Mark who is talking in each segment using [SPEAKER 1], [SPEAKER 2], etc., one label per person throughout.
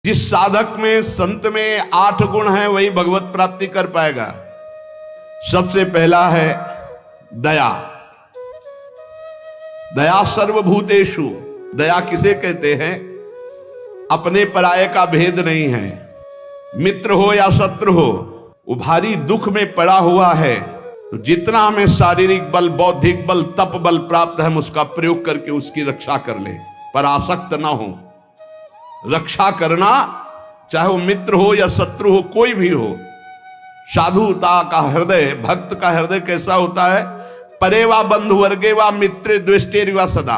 [SPEAKER 1] जिस साधक में संत में 8 गुण हैं वही भगवत प्राप्ति कर पाएगा। सबसे पहला है दया। दया सर्वभूतेषु। दया किसे कहते हैं? अपने पराये का भेद नहीं है। मित्र हो या शत्रु हो, वो भारी दुख में पड़ा हुआ है तो जितना हमें शारीरिक बल, बौद्धिक बल, तप बल प्राप्त है, हम उसका प्रयोग करके उसकी रक्षा कर ले, पर आसक्त ना हो। रक्षा करना, चाहे वो मित्र हो या शत्रु हो, कोई भी हो। साधुता का हृदय, भक्त का हृदय कैसा होता है? परेवा बंधु वर्गे वा मित्र द्वेष्टेरिवा सदा।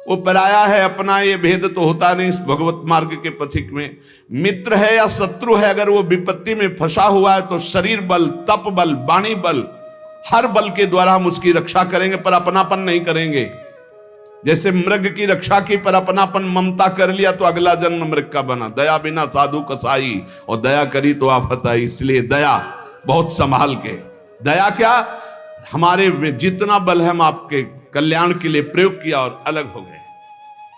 [SPEAKER 1] वो पराया है, अपना ये भेद तो होता नहीं इस भगवत मार्ग के पथिक में। मित्र है या शत्रु है, अगर वो विपत्ति में फंसा हुआ है तो शरीर बल, तप बल, वाणी बल, हर बल के द्वारा हम उसकी रक्षा करेंगे, पर अपनापन नहीं करेंगे। जैसे मृग की रक्षा की पर अपनापन ममता कर लिया तो अगला जन्म मृग का बना। दया बिना साधु कसाई, और दया करी तो आफत आई। इसलिए दया बहुत संभाल के। दया क्या? हमारे में जितना बल है हम आपके कल्याण के लिए प्रयोग किया और अलग हो गए।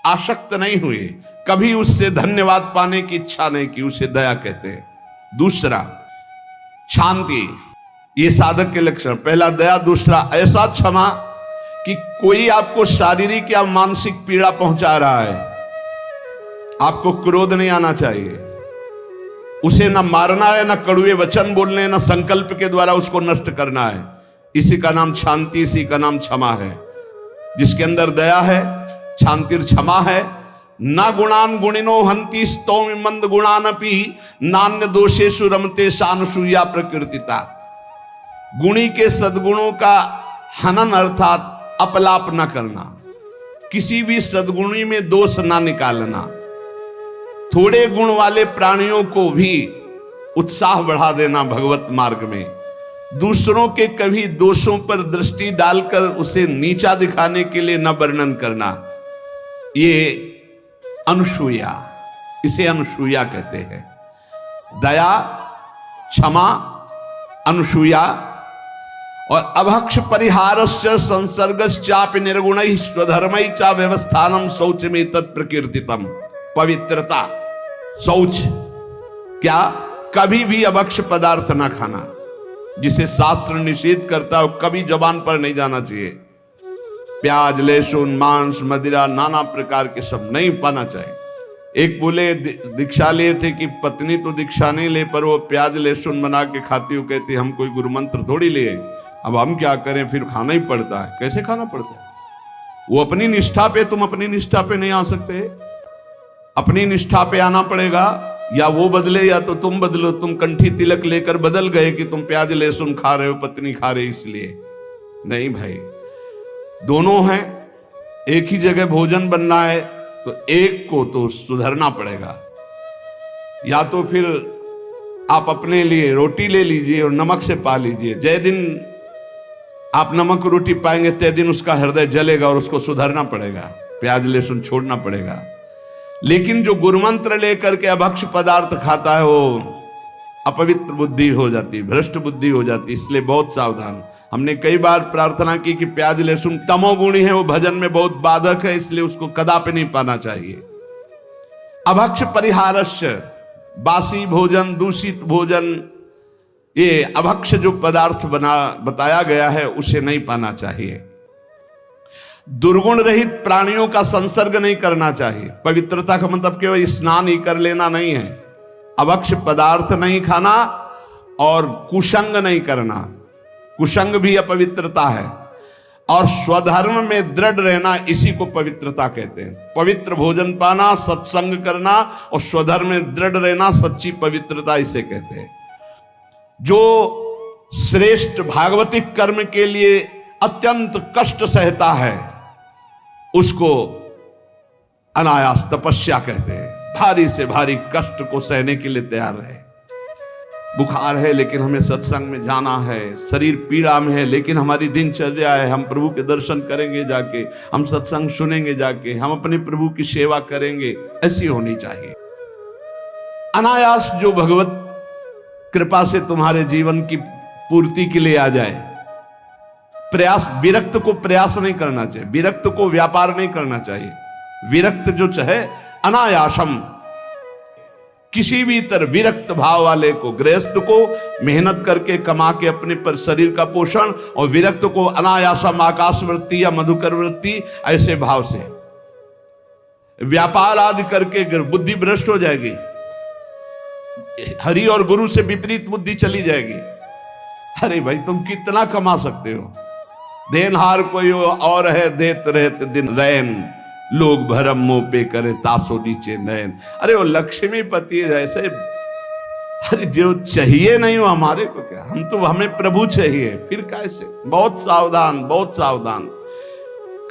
[SPEAKER 1] आसक्त नहीं हुए, कभी उससे धन्यवाद पाने की इच्छा नहीं की, उसे दया कहते हैं। दूसरा शांति। ये साधक के लक्षण। पहला दया, दूसरा ऐसा क्षमा कि कोई आपको शारीरिक या मानसिक पीड़ा पहुंचा रहा है, आपको क्रोध नहीं आना चाहिए। उसे न मारना है, न कड़ुए वचन बोलने, न संकल्प के द्वारा उसको नष्ट करना है। इसी का नाम शांति, इसी का नाम क्षमा है। जिसके अंदर दया है, शांतिर क्षमा है। न गुणान गुणिनो हंति स्तौमि मंद गुणानपि नान्य दोषेषु रमते सानुसूया प्रकृतिता। गुणी के सद्गुणों का हनन अर्थात अपलाप न करना, किसी भी सद्गुणी में दोष ना निकालना। थोड़े गुण वाले प्राणियों को भी उत्साह बढ़ा देना भगवत मार्ग में। दूसरों के कभी दोषों पर दृष्टि डालकर उसे नीचा दिखाने के लिए न वर्णन करना, ये अनुसूया, इसे अनुसूया कहते हैं। दया, क्षमा, अनुसूया और अभक्ष परिहारस्य संसर्गश्चापि निर्गुणैः स्वधर्मैः च व्यवस्थानम शौचमे तत्प्रकीर्तितम। पवित्रता, शौच क्या? कभी भी अभक्ष पदार्थ ना खाना, जिसे शास्त्र निषेध करता है, कभी जबान पर नहीं जाना चाहिए। प्याज, लहसुन, मांस, मदिरा, नाना प्रकार के सब नहीं पाना चाहिए। एक बोले दीक्षा लिए थे कि पत्नी तो दीक्षा नहीं ले, पर वो प्याज लहसुन बना के खाती हो। कहती हम कोई गुरु मंत्र थोड़ी लिए, अब हम क्या करें, फिर खाना ही पड़ता है। कैसे खाना पड़ता है? वो अपनी निष्ठा पे, तुम अपनी निष्ठा पे नहीं आ सकते। अपनी निष्ठा पे आना पड़ेगा, या वो बदले या तो तुम बदलो। तुम कंठी तिलक लेकर बदल गए कि तुम प्याज लहसुन खा रहे हो, पत्नी खा रही इसलिए नहीं भाई। दोनों हैं, एक ही जगह भोजन बनना है तो एक को तो सुधरना पड़ेगा। या तो फिर आप अपने लिए रोटी ले लीजिए और नमक से पा लीजिए। जय दिन आप नमक रोटी पाएंगे तय दिन उसका हृदय जलेगा और उसको सुधरना पड़ेगा, प्याज लहसुन छोड़ना पड़ेगा। लेकिन जो गुरुमंत्र लेकर के अभक्ष पदार्थ खाता है वो अपवित्र बुद्धि हो जाती, भ्रष्ट बुद्धि हो जाती। इसलिए बहुत सावधान। हमने कई बार प्रार्थना की कि प्याज लहसुन तमोगुणी है, वो भजन में बहुत बाधक है, इसलिए उसको कदापि नहीं पाना चाहिए। अभक्ष परिहारस्य, बासी भोजन, दूषित भोजन, ये अभक्ष जो पदार्थ बताया गया है उसे नहीं पाना चाहिए। दुर्गुण रहित प्राणियों का संसर्ग नहीं करना चाहिए। पवित्रता का मतलब केवल स्नान ही कर लेना नहीं है। अभक्ष पदार्थ नहीं खाना और कुसंग नहीं करना। कुसंग भी अपवित्रता है। और स्वधर्म में दृढ़ रहना, इसी को पवित्रता कहते हैं। पवित्र भोजन पाना, सत्संग करना और स्वधर्म में दृढ़ रहना, सच्ची पवित्रता इसे कहते हैं। जो श्रेष्ठ भागवतिक कर्म के लिए अत्यंत कष्ट सहता है उसको अनायास तपस्या कहते हैं। भारी से भारी कष्ट को सहने के लिए तैयार रहे। बुखार है लेकिन हमें सत्संग में जाना है, शरीर पीड़ा में है लेकिन हमारी दिनचर्या है, हम प्रभु के दर्शन करेंगे जाके, हम सत्संग सुनेंगे जाके, हम अपने प्रभु की सेवा करेंगे, ऐसी होनी चाहिए। अनायास जो भगवत कृपा से तुम्हारे जीवन की पूर्ति के लिए आ जाए। प्रयास, विरक्त को प्रयास नहीं करना चाहिए, विरक्त को व्यापार नहीं करना चाहिए। विरक्त जो चाहे अनायासम, किसी भी तरह विरक्त भाव वाले को, गृहस्थ को मेहनत करके कमा के अपने पर शरीर का पोषण, और विरक्त को अनायासम आकाश वृत्ति या मधुकर वृत्ति, ऐसे भाव से व्यापार आदि करके बुद्धि भ्रष्ट हो जाएगी, हरि और गुरु से विपरीत बुद्धि चली जाएगी। अरे भाई तुम कितना कमा सकते हो, देनहार कोई और है, देत रहते दिन रैन, लोग भरम मुंह पे करे तासो नीचे नयन। अरे वो लक्ष्मीपति जैसे, अरे जो चाहिए नहीं हो हमारे को क्या, हम तो हमें प्रभु चाहिए, फिर कैसे। बहुत सावधान, बहुत सावधान।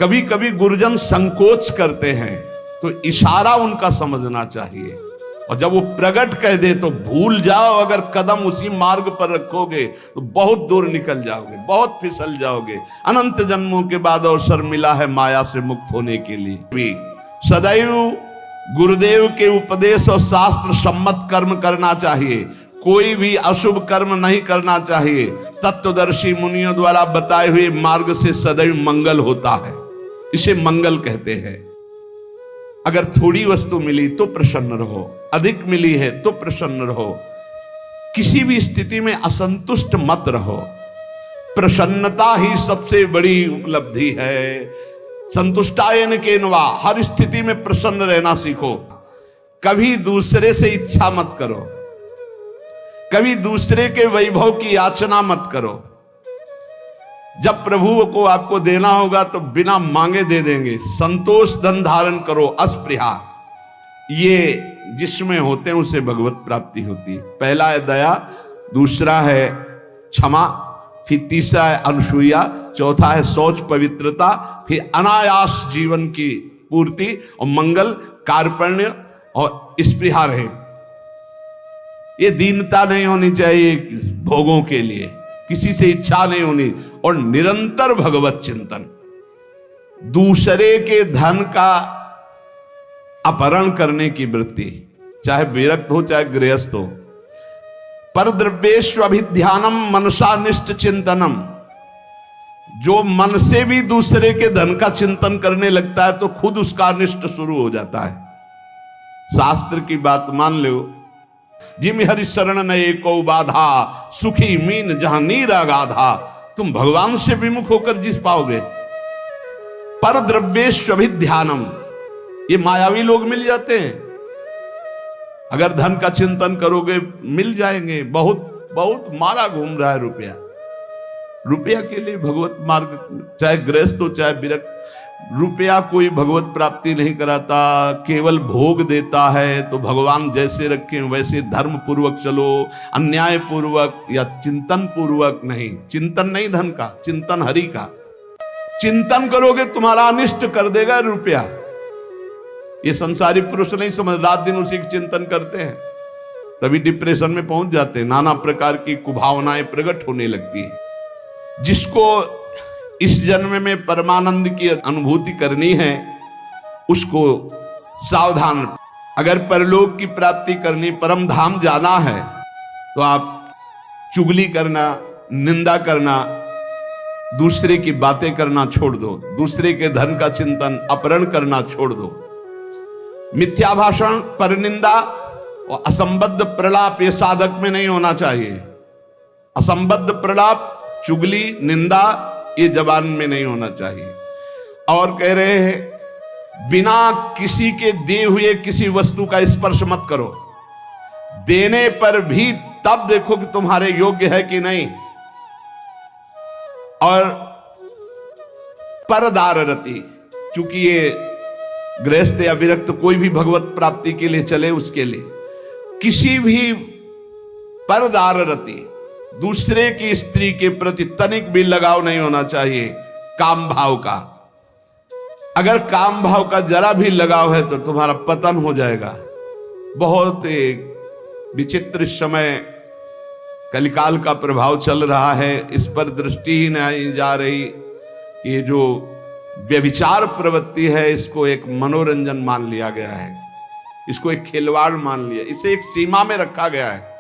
[SPEAKER 1] कभी कभी गुरुजन संकोच करते हैं तो इशारा उनका समझना चाहिए, और जब वो प्रकट कह दे तो भूल जाओ। अगर कदम उसी मार्ग पर रखोगे तो बहुत दूर निकल जाओगे, बहुत फिसल जाओगे। अनंत जन्मों के बाद अवसर मिला है माया से मुक्त होने के लिए भी। सदैव गुरुदेव के उपदेश और शास्त्र सम्मत कर्म करना चाहिए, कोई भी अशुभ कर्म नहीं करना चाहिए। तत्वदर्शी मुनियों द्वारा बताए हुए मार्ग से सदैव मंगल होता है, इसे मंगल कहते हैं। अगर थोड़ी वस्तु मिली तो प्रसन्न रहो, अधिक मिली है तो प्रसन्न रहो, किसी भी स्थिति में असंतुष्ट मत रहो। प्रसन्नता ही सबसे बड़ी उपलब्धि है। संतुष्टायन केनवा, हर स्थिति में प्रसन्न रहना सीखो। कभी दूसरे से इच्छा मत करो, कभी दूसरे के वैभव की याचना मत करो। जब प्रभु को आपको देना होगा तो बिना मांगे दे देंगे। संतोष धन धारण करो, अस्पृहा, ये जिसमें होते हैं उसे भगवत प्राप्ति होती है। पहला है दया, दूसरा है क्षमा, फिर तीसरा है अनुसूया, चौथा है शौच पवित्रता, फिर अनायास जीवन की पूर्ति, और मंगल, कार्पण्य और स्पृहा रहित। ये दीनता नहीं होनी चाहिए भोगों के लिए, किसी से इच्छा नहीं होनी, और निरंतर भगवत चिंतन। दूसरे के धन का अपहरण करने की वृत्ति, चाहे विरक्त हो चाहे गृहस्थ हो। पर द्रव्येष्वभिध्यानम मनसा निष्ठ चिंतनम, जो मन से भी दूसरे के धन का चिंतन करने लगता है तो खुद उसका अनिष्ट शुरू हो जाता है। शास्त्र की बात मान लो, जिम हरि शरण नए को बाधा, सुखी मीन जहां नीर अगाधा। तुम भगवान से विमुख होकर जिस पाओगे। पर द्रव्येष्वभिध्यानम, ये मायावी लोग मिल जाते हैं। अगर धन का चिंतन करोगे मिल जाएंगे। बहुत बहुत मारा घूम रहा है रुपया, रुपया के लिए भगवत मार्ग, चाहे गृहस्थ हो चाहे विरक्त। रुपया कोई भगवत प्राप्ति नहीं कराता, केवल भोग देता है। तो भगवान जैसे रखें वैसे धर्म पूर्वक चलो, अन्याय पूर्वक या चिंतन पूर्वक नहीं। चिंतन नहीं धन का, चिंतन हरि का। चिंतन करोगे तुम्हारा अनिष्ट कर देगा रुपया। ये संसारी पुरुष नहीं समझ, रात दिन उसी की चिंतन करते हैं, तभी डिप्रेशन में पहुंच जाते हैं। नाना प्रकार की कुभावनाएं प्रकट होने लगती है। जिसको इस जन्म में परमानंद की अनुभूति करनी है उसको सावधान। अगर परलोक की प्राप्ति करनी, परम धाम जाना है, तो आप चुगली करना, निंदा करना, दूसरे की बातें करना छोड़ दो। दूसरे के धन का चिंतन, अपहरण करना छोड़ दो। मिथ्या भाषण, परनिंदा और असंबद्ध प्रलाप ये साधक में नहीं होना चाहिए। असंबद्ध प्रलाप, चुगली, निंदा ये जबान में नहीं होना चाहिए। और कह रहे हैं बिना किसी के दिए हुए किसी वस्तु का स्पर्श मत करो। देने पर भी तब देखो कि तुम्हारे योग्य है कि नहीं। और परदार रति, चूंकि ये गृहस्थ या विरक्त कोई भी भगवत प्राप्ति के लिए चले, उसके लिए किसी भी परदार रति, दूसरे की स्त्री के प्रति तनिक भी लगाव नहीं होना चाहिए काम भाव का। अगर काम भाव का जरा भी लगाव है तो तुम्हारा पतन हो जाएगा। बहुत एक विचित्र समय कलिकाल का प्रभाव चल रहा है, इस पर दृष्टि ही नहीं जा रही। ये जो व्यभिचार प्रवृत्ति है इसको एक मनोरंजन मान लिया गया है, इसको एक खिलवाड़ मान लिया, इसे एक सीमा में रखा गया है।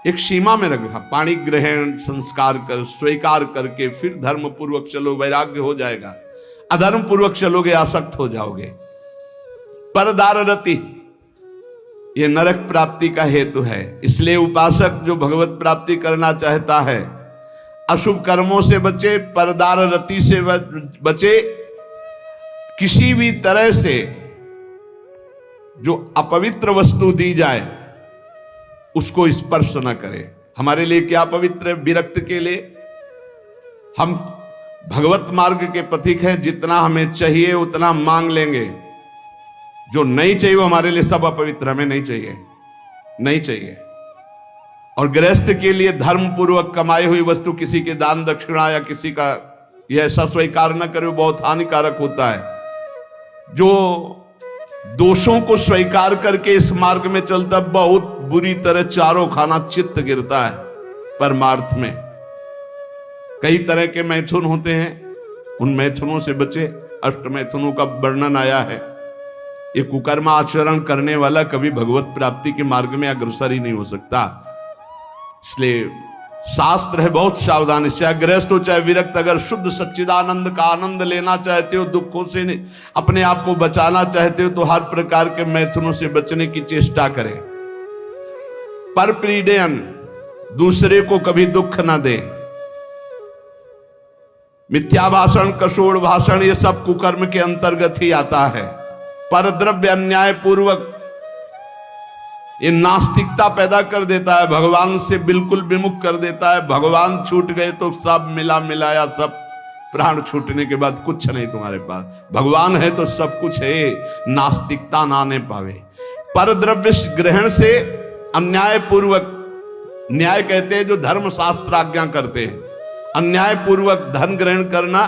[SPEAKER 1] एक सीमा में रखा, पाणी ग्रहण संस्कार कर स्वीकार करके फिर धर्म पूर्वक चलो, वैराग्य हो जाएगा। अधर्म पूर्वक चलोगे आसक्त हो जाओगे। परदार रति, ये नरक प्राप्ति का हेतु है। इसलिए उपासक जो भगवत प्राप्ति करना चाहता है, अशुभ कर्मों से बचे, परदार रति से बचे, किसी भी तरह से जो अपवित्र वस्तु दी जाए उसको स्पर्श न करे। हमारे लिए क्या पवित्र है? विरक्त के लिए हम भगवत मार्ग के पथिक हैं, जितना हमें चाहिए उतना मांग लेंगे, जो नहीं चाहिए वो हमारे लिए सब अपवित्र, हमें नहीं चाहिए, नहीं चाहिए। और गृहस्थ के लिए धर्म पूर्वक कमाई हुई वस्तु किसी के दान दक्षिणा या किसी का यह ऐसा स्वीकार न करे, वो बहुत हानिकारक होता है। जो दोषों को स्वीकार करके इस मार्ग में चलता, बहुत बुरी तरह चारों खाना चित्त गिरता है परमार्थ में। कई तरह के मैथुन होते हैं, उन मैथुनों से बचे। अष्ट मैथुनों का वर्णन आया है। ये कुकर्म आचरण करने वाला कभी भगवत प्राप्ति के मार्ग में अग्रसर ही नहीं हो सकता। इसलिए शास्त्र है बहुत सावधानी से, गृहस्थ हो चाहे विरक्त, अगर शुद्ध सच्चिदानंद का आनंद लेना चाहते हो, दुखों से अपने आप को बचाना चाहते हो, तो हर प्रकार के मैथुनों से बचने की चेष्टा करें। पर पीड़यन, दूसरे को कभी दुख ना दे। मिथ्या भाषण, कशोड़ भाषण, ये सब कुकर्म के अंतर्गत ही आता है। पर द्रव्य अन्याय पूर्वक, ये नास्तिकता पैदा कर देता है, भगवान से बिल्कुल विमुख कर देता है। भगवान छूट गए तो सब मिला मिलाया, सब प्राण छूटने के बाद कुछ नहीं तुम्हारे पास। भगवान है तो सब कुछ है, नास्तिकता ना आने पावे। पर द्रव्य ग्रहण से अन्याय पूर्वक, न्याय कहते हैं जो धर्म शास्त्र आज्ञा करते हैं, अन्याय पूर्वक धन ग्रहण करना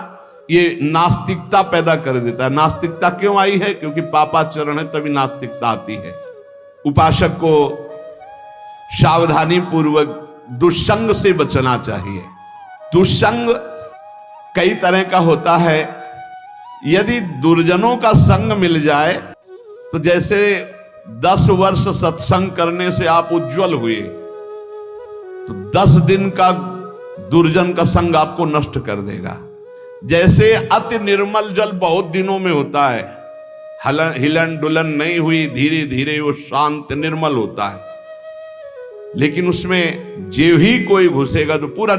[SPEAKER 1] ये नास्तिकता पैदा कर देता है। नास्तिकता क्यों आई है? क्योंकि पापाचरण है, तभी नास्तिकता आती है। उपासक को सावधानी पूर्वक दुष्संग से बचना चाहिए। दुष्संग कई तरह का होता है। यदि दुर्जनों का संग मिल जाए तो जैसे 10 वर्ष सत्संग करने से आप उज्जवल हुए, तो 10 दिन का दुर्जन का संग आपको नष्ट कर देगा। जैसे अति निर्मल जल बहुत दिनों में होता है, हिलन डुलन नहीं हुई, धीरे धीरे वो शांत निर्मल होता है, लेकिन उसमें जो ही कोई घुसेगा तो पूरा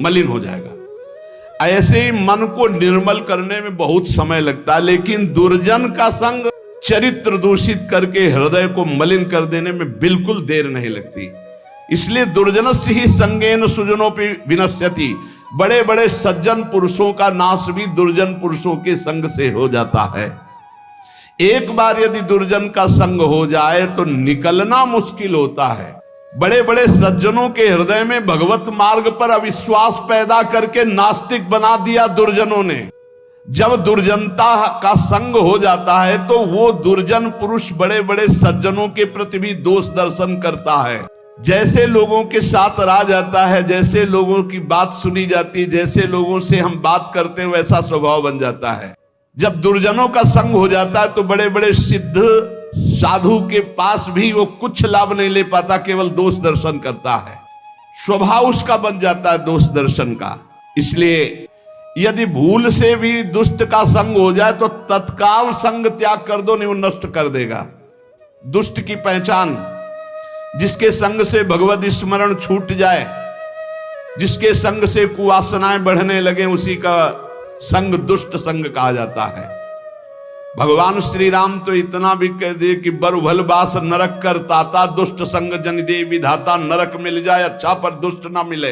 [SPEAKER 1] मलिन हो जाएगा। ऐसे ही मन को निर्मल करने में बहुत समय लगता है, लेकिन दुर्जन का संग चरित्र दूषित करके हृदय को मलिन कर देने में बिल्कुल देर नहीं लगती। इसलिए दुर्जनस्य ही संगेन सुजनोपि विनश्यति, बड़े बड़े सज्जन पुरुषों का नाश भी दुर्जन पुरुषों के संग से हो जाता है। एक बार यदि दुर्जन का संग हो जाए तो निकलना मुश्किल होता है। बड़े बड़े सज्जनों के हृदय में भगवत मार्ग पर अविश्वास पैदा करके नास्तिक बना दिया दुर्जनों ने। जब दुर्जनता का संग हो जाता है तो वो दुर्जन पुरुष बड़े बड़े सज्जनों के प्रति भी दोष दर्शन करता है। जैसे लोगों के साथ रहा जाता है, जैसे लोगों की बात सुनी जाती है, जैसे लोगों से हम बात करते हैं, वैसा स्वभाव बन जाता है। जब दुर्जनों का संग हो जाता है तो बड़े बड़े सिद्ध साधु के पास भी वो कुछ लाभ नहीं ले पाता, केवल दोष दर्शन करता है। स्वभाव उसका बन जाता है दोष दर्शन का। इसलिए यदि भूल से भी दुष्ट का संग हो जाए तो तत्काल संग त्याग कर दो, नहीं वो नष्ट कर देगा। दुष्ट की पहचान, जिसके संग से भगवत स्मरण छूट जाए, जिसके संग से कुवासनाएं बढ़ने लगे, उसी का संग दुष्ट संग कहा जाता है। भगवान श्री राम तो इतना भी कह दे कि बरु भल बास नरक कर ताता, दुष्ट संग जन दे विधाता। नरक मिल जाए अच्छा, पर दुष्ट ना मिले।